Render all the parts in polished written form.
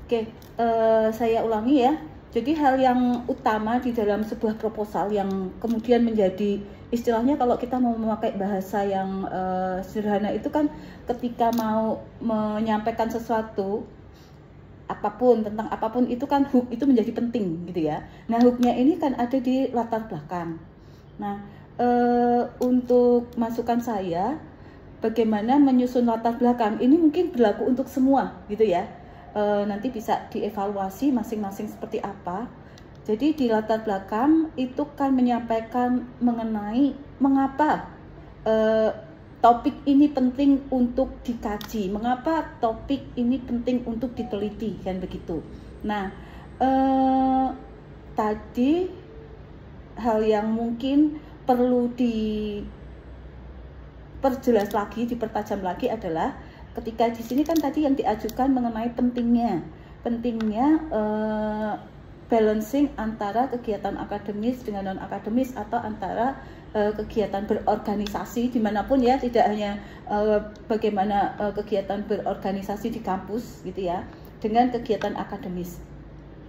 Oke, saya ulangi ya. Jadi hal yang utama di dalam sebuah proposal yang kemudian menjadi istilahnya, kalau kita mau memakai bahasa yang sederhana itu kan, ketika mau menyampaikan sesuatu apapun, tentang apapun itu kan hook itu menjadi penting gitu ya. Nah, hooknya ini kan ada di latar belakang. Nah, untuk masukan saya bagaimana menyusun latar belakang ini mungkin berlaku untuk semua gitu ya. Nanti bisa dievaluasi masing-masing seperti apa. Jadi di latar belakang itu kan menyampaikan mengenai mengapa topik ini penting untuk dikaji, mengapa topik ini penting untuk diteliti, kan begitu. Nah, tadi hal yang mungkin perlu diperjelas lagi, dipertajam lagi adalah ketika di sini kan tadi yang diajukan mengenai pentingnya balancing antara kegiatan akademis dengan non akademis, atau antara kegiatan berorganisasi dimanapun ya, tidak hanya bagaimana kegiatan berorganisasi di kampus gitu ya, dengan kegiatan akademis.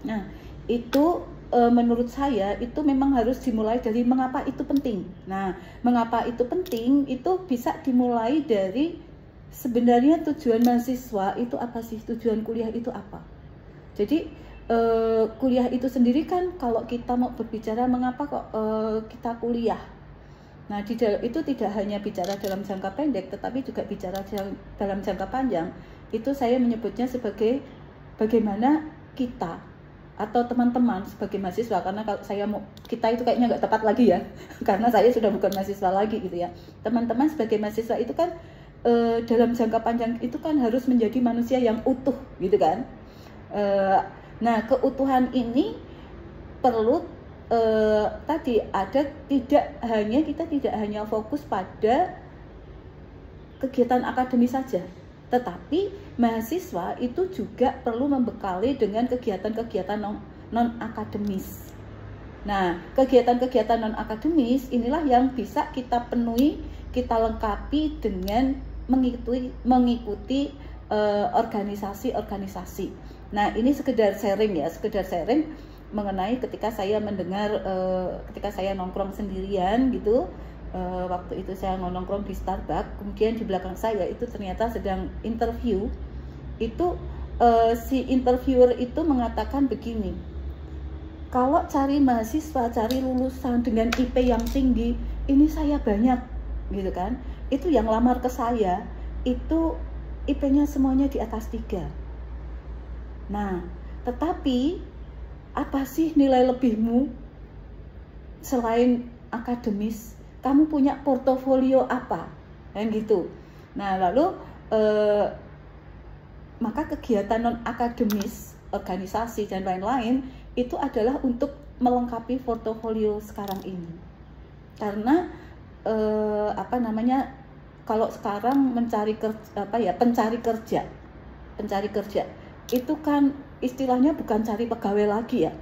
Nah, itu menurut saya itu memang harus dimulai dari mengapa itu penting. Nah, mengapa itu penting itu bisa dimulai dari sebenarnya tujuan mahasiswa itu apa sih, tujuan kuliah itu apa. Jadi kuliah itu sendiri kan, kalau kita mau berbicara mengapa kok kita kuliah, nah itu tidak hanya bicara dalam jangka pendek, tetapi juga bicara dalam jangka panjang. Itu saya menyebutnya sebagai bagaimana kita atau teman-teman sebagai mahasiswa, karena kalau kita itu kayaknya nggak tepat lagi ya karena saya sudah bukan mahasiswa lagi gitu ya. Teman-teman sebagai mahasiswa itu kan dalam jangka panjang itu kan harus menjadi manusia yang utuh gitu kan. Nah, keutuhan ini perlu tadi ada, kita tidak hanya fokus pada kegiatan akademis saja, tetapi mahasiswa itu juga perlu membekali dengan kegiatan-kegiatan non akademis. Nah, kegiatan-kegiatan non akademis inilah yang bisa kita penuhi, kita lengkapi dengan mengikuti organisasi-organisasi. Nah, ini sekedar sharing ya, mengenai ketika saya mendengar, ketika saya nongkrong sendirian gitu, waktu itu saya nongkrong di Starbucks, kemudian di belakang saya itu ternyata sedang interview. Itu si interviewer itu mengatakan begini, kalau cari mahasiswa, cari lulusan dengan IP yang tinggi, ini saya banyak gitu kan. Itu yang lamar ke saya itu IP-nya semuanya di atas 3. Nah, tetapi apa sih nilai lebihmu selain akademis? Kamu punya portofolio apa? Kan gitu. Nah, lalu maka kegiatan non akademis, organisasi dan lain-lain itu adalah untuk melengkapi portofolio sekarang ini. Karena kalau sekarang pencari kerja itu kan istilahnya bukan cari pegawai lagi ya,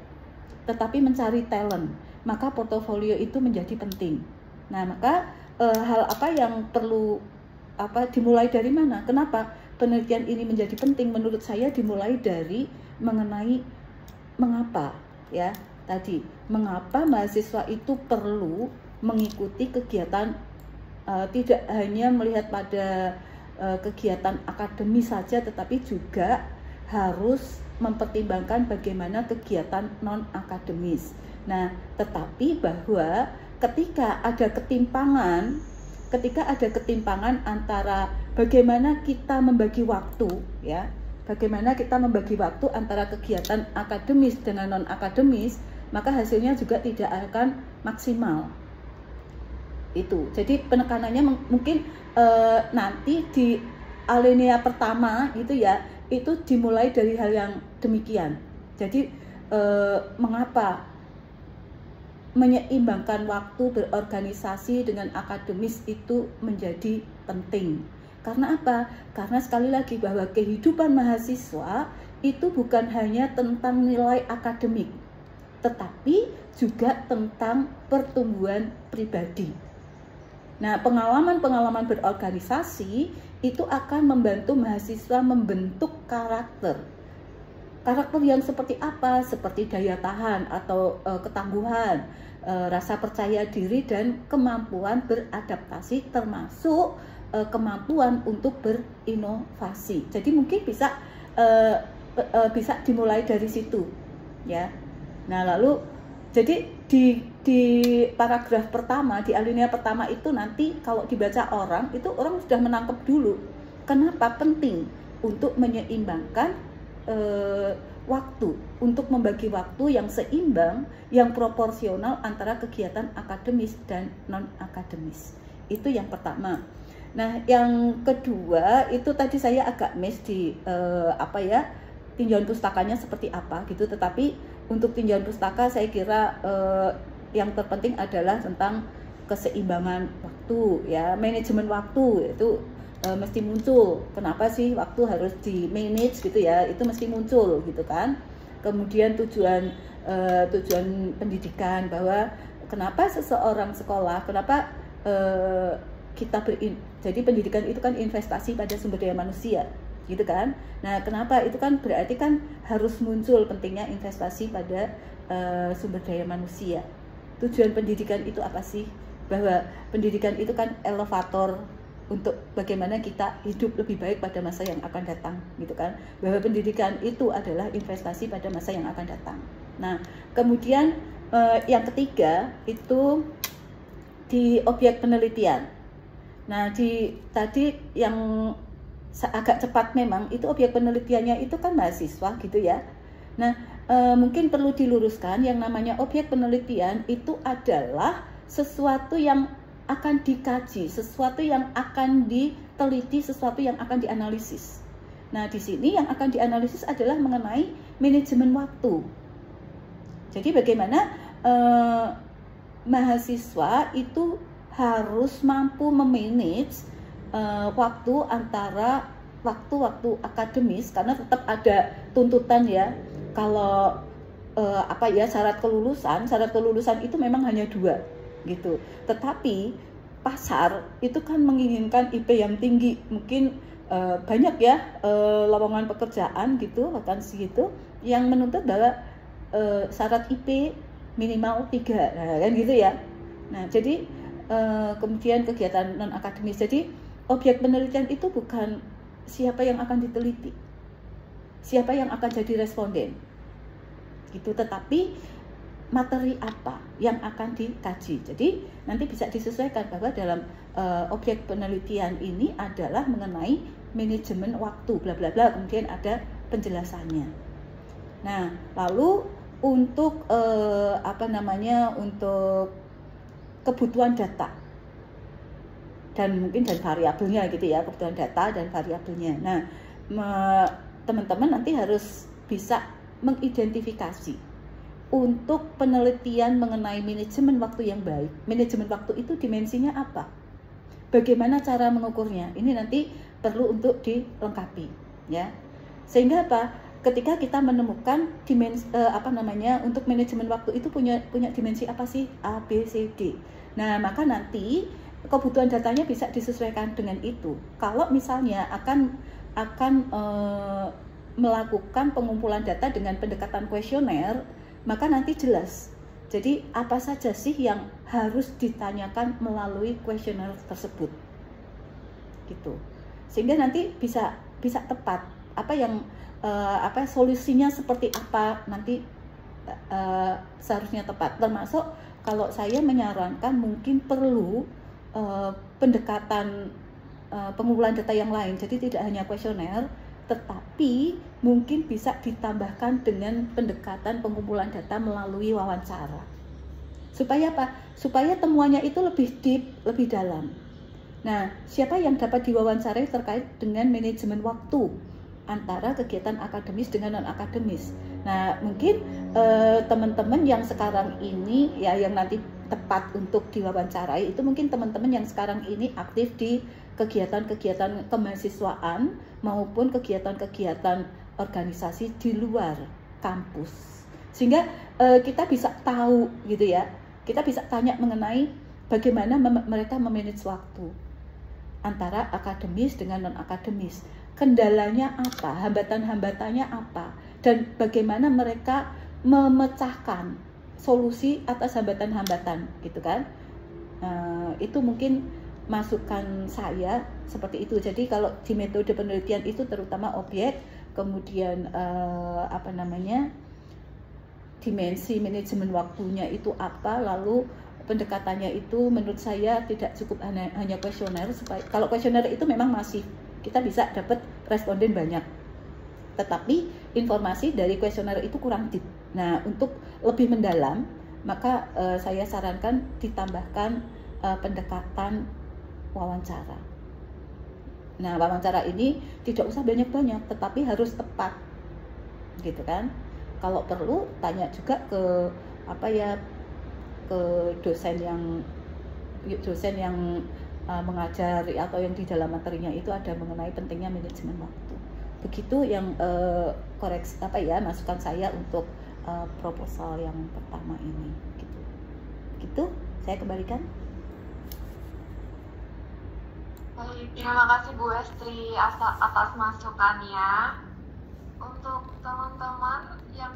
tetapi mencari talent. Maka portofolio itu menjadi penting. Nah, maka hal apa yang perlu dimulai dari mana? Kenapa penelitian ini menjadi penting? Menurut saya dimulai dari mengenai mengapa ya, tadi mengapa mahasiswa itu perlu mengikuti kegiatan, tidak hanya melihat pada kegiatan akademis saja, tetapi juga harus mempertimbangkan bagaimana kegiatan non akademis. Nah, tetapi bahwa ketika ada ketimpangan antara bagaimana kita membagi waktu ya, bagaimana kita membagi waktu antara kegiatan akademis dengan non akademis, maka hasilnya juga tidak akan maksimal. Itu. Jadi penekanannya mungkin nanti di alinea pertama itu ya, itu dimulai dari hal yang demikian. Jadi mengapa menyeimbangkan waktu berorganisasi dengan akademis itu menjadi penting. Karena apa? Karena sekali lagi bahwa kehidupan mahasiswa itu bukan hanya tentang nilai akademik, tetapi juga tentang pertumbuhan pribadi. Nah, pengalaman-pengalaman berorganisasi itu akan membantu mahasiswa membentuk karakter Karakter yang seperti apa? Seperti daya tahan atau ketangguhan, rasa percaya diri, dan kemampuan beradaptasi, termasuk kemampuan untuk berinovasi. Jadi mungkin bisa dimulai dari situ, ya. Nah, lalu jadi di paragraf pertama, di alinea pertama itu nanti kalau dibaca orang, itu orang sudah menangkap dulu kenapa penting untuk menyeimbangkan waktu, untuk membagi waktu yang seimbang, yang proporsional antara kegiatan akademis dan non-akademis. Itu yang pertama. Nah, yang kedua itu tadi saya agak miss di tinjauan pustakanya seperti apa gitu. Tetapi untuk tinjauan pustaka saya kira yang terpenting adalah tentang keseimbangan waktu, ya, manajemen waktu itu mesti muncul. Kenapa sih waktu harus di manage gitu ya? Itu mesti muncul gitu kan. Kemudian tujuan pendidikan, bahwa kenapa seseorang sekolah, kenapa jadi pendidikan itu kan investasi pada sumber daya manusia, gitu kan. Nah, kenapa itu kan berarti kan harus muncul pentingnya investasi pada sumber daya manusia. Tujuan pendidikan itu apa sih? Bahwa pendidikan itu kan elevator untuk bagaimana kita hidup lebih baik pada masa yang akan datang, gitu kan. Bahwa pendidikan itu adalah investasi pada masa yang akan datang. Nah, kemudian yang ketiga itu di objek penelitian. Nah, tadi yang agak cepat memang itu objek penelitiannya itu kan mahasiswa gitu ya. Nah, mungkin perlu diluruskan, yang namanya objek penelitian itu adalah sesuatu yang akan dikaji, sesuatu yang akan diteliti, sesuatu yang akan dianalisis. Nah, di sini yang akan dianalisis adalah mengenai manajemen waktu. Jadi bagaimana mahasiswa itu harus mampu memanage waktu antara waktu akademis, karena tetap ada tuntutan ya. Kalau syarat kelulusan itu memang hanya 2 gitu. Tetapi pasar itu kan menginginkan IP yang tinggi, mungkin banyak ya lowongan pekerjaan gitu, vakansi gitu yang menuntut bahwa syarat IP minimal 3, nah, kan gitu ya. Nah, jadi kemudian kegiatan non akademis. Jadi objek penelitian itu bukan siapa yang akan diteliti, siapa yang akan jadi responden gitu, tetapi materi apa yang akan dikaji. Jadi nanti bisa disesuaikan bahwa dalam objek penelitian ini adalah mengenai manajemen waktu, bla bla bla, kemudian ada penjelasannya. Nah, lalu untuk untuk kebutuhan data dan mungkin dan variabelnya gitu ya, kebutuhan data dan variabelnya. Nah, teman-teman nanti harus bisa mengidentifikasi untuk penelitian mengenai manajemen waktu yang baik. Manajemen waktu itu dimensinya apa? Bagaimana cara mengukurnya? Ini nanti perlu untuk dilengkapi, ya. Sehingga apa? Ketika kita menemukan dimensi untuk manajemen waktu itu punya dimensi apa sih? A, B, C, D. Nah, maka nanti kebutuhan datanya bisa disesuaikan dengan itu. Kalau misalnya akan melakukan pengumpulan data dengan pendekatan kuesioner, maka nanti jelas. Jadi apa saja sih yang harus ditanyakan melalui kuesioner tersebut, gitu. Sehingga nanti bisa tepat apa yang solusinya seperti apa nanti seharusnya tepat. Termasuk kalau saya menyarankan mungkin perlu pendekatan pengumpulan data yang lain. Jadi tidak hanya kuesioner, tetapi mungkin bisa ditambahkan dengan pendekatan pengumpulan data melalui wawancara. Supaya apa? Supaya temuannya itu lebih deep, lebih dalam. Nah, siapa yang dapat diwawancarai terkait dengan manajemen waktu antara kegiatan akademis dengan non-akademis. Nah, mungkin teman-teman yang sekarang ini ya, yang nanti tepat untuk diwawancarai itu mungkin teman-teman yang sekarang ini aktif di kegiatan-kegiatan kemahasiswaan maupun kegiatan-kegiatan organisasi di luar kampus. Sehingga kita bisa tahu gitu ya, kita bisa tanya mengenai bagaimana mereka memanage waktu antara akademis dengan non-akademis. Kendalanya apa, hambatan-hambatannya apa, dan bagaimana mereka memecahkan solusi atas hambatan-hambatan gitu kan. Itu mungkin masukan saya seperti itu. Jadi kalau di metode penelitian itu terutama objek, kemudian dimensi manajemen waktunya itu apa, lalu pendekatannya itu menurut saya tidak cukup hanya kuesioner. Kalau kuesioner itu memang masih kita bisa dapat responden banyak, tetapi informasi dari kuesioner itu kurang deep. Nah, untuk lebih mendalam, maka saya sarankan ditambahkan pendekatan wawancara. Nah, wawancara ini tidak usah banyak-banyak, tetapi harus tepat, gitu kan. Kalau perlu tanya juga ke ke dosen yang mengajari atau yang di dalam materinya itu ada mengenai pentingnya manajemen waktu. Begitu yang masukan saya untuk proposal yang pertama ini, gitu. Saya kembalikan. Baik, terima kasih Bu Estri atas masukannya. Untuk teman-teman yang